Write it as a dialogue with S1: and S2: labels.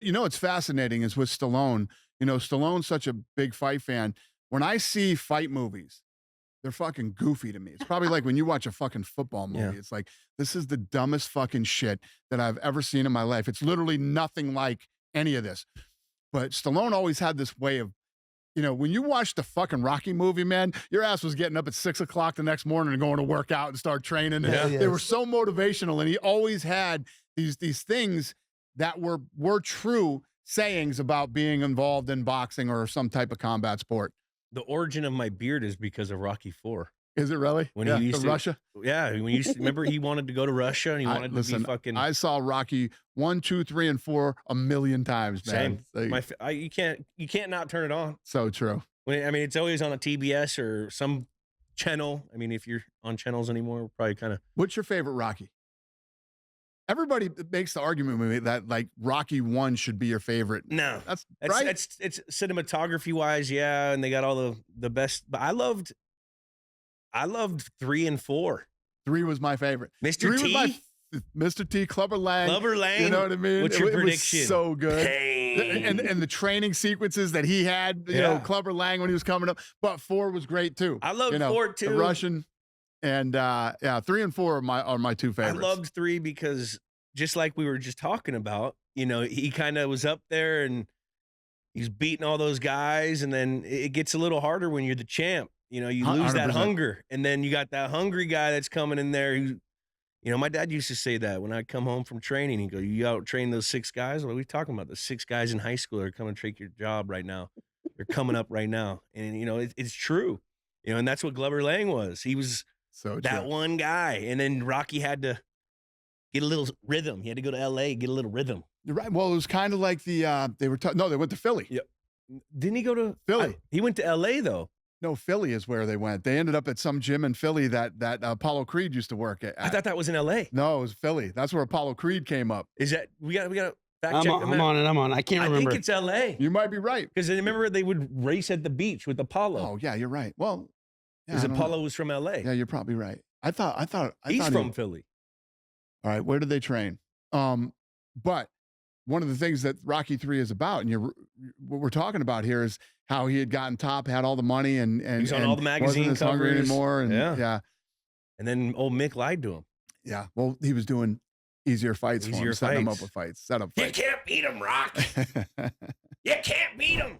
S1: You know, what's fascinating is with Stallone. You know, Stallone's such a big fight fan. When I see fight movies, they're fucking goofy to me. It's probably like when you watch a fucking football movie.
S2: Yeah.
S1: It's like, this is the dumbest fucking shit that I've ever seen in my life. It's literally nothing like any of this. But Stallone always had this way of, you know, when you watch the fucking Rocky movie, man, your ass was getting up at 6 o'clock the next morning and going to work out and start training.
S2: Yeah.
S1: They were so motivational. And he always had these things that were true sayings about being involved in boxing or some type of combat sport.
S2: The origin of my beard is because of Rocky IV.
S1: Is it really?
S2: When he used to
S1: Russia?
S2: Yeah, when you remember he wanted to go to Russia and he wanted to be fucking.
S1: I saw Rocky 1, 2, 3, and 4 a million times, man.
S2: Same. You can't not turn it on.
S1: So true.
S2: I mean, it's always on a TBS or some channel. I mean, if you're on channels anymore, we're probably kind of.
S1: What's your favorite Rocky? Everybody makes the argument with me that like Rocky 1 should be your favorite.
S2: No,
S1: that's right.
S2: It's cinematography wise, yeah, and they got all the best. But I loved 3 and 4.
S1: 3 was my favorite.
S2: Mr. T.
S1: Mr. T, Clubber Lang.
S2: Clubber Lang.
S1: You know what I mean?
S2: What's your
S1: It
S2: prediction?
S1: was so good.
S2: Pain.
S1: And the training sequences that he had, you know, Clubber Lang when he was coming up. But 4 was great too.
S2: I loved 4 too.
S1: The Russian. And 3 and 4 are my two favorites.
S2: I loved 3 because just like we were just talking about, you know, he kind of was up there and he's beating all those guys, and then it gets a little harder when you're the champ. You know, you lose 100%. That hunger, and then you got that hungry guy that's coming in there. Who, you know, my dad used to say that when I'd come home from training, he'd go, "You out train those 6 guys? What are we talking about? The 6 guys in high school are coming to take your job right now. They're coming up right now." And you know, it's true. You know, and that's what Clubber Lang was. He was that one guy, and then Rocky had to get a little rhythm. He had to go to L.A. get a little rhythm.
S1: You're right. Well, it was kind of like they went to Philly.
S2: Yeah. Didn't he go to
S1: Philly?
S2: He went to L.A. though.
S1: No, Philly is where they went. They ended up at some gym in Philly that Apollo Creed used to work at.
S2: I thought that was in L.A.
S1: No, it was Philly. That's where Apollo Creed came up.
S2: Is that we got to fact check?
S3: I'm on. I can't remember.
S2: I think it's L.A.
S1: You might be right
S2: because I remember they would race at the beach with Apollo.
S1: Oh yeah, you're right. Well,
S2: because Apollo was from L.A.
S1: Yeah, you're probably right. I thought
S2: he's from Philly.
S1: All right, where did they train? But one of the things that Rocky 3 is about, and what we're talking about here is how he had gotten top, had all the money, and
S2: he's on all the magazine
S1: wasn't as hungry anymore. And yeah.
S2: And then old Mick lied to him.
S1: Yeah. Well, he was doing easier fights for him, setting him up with fights.
S2: You can't beat him, Rock. You can't beat him.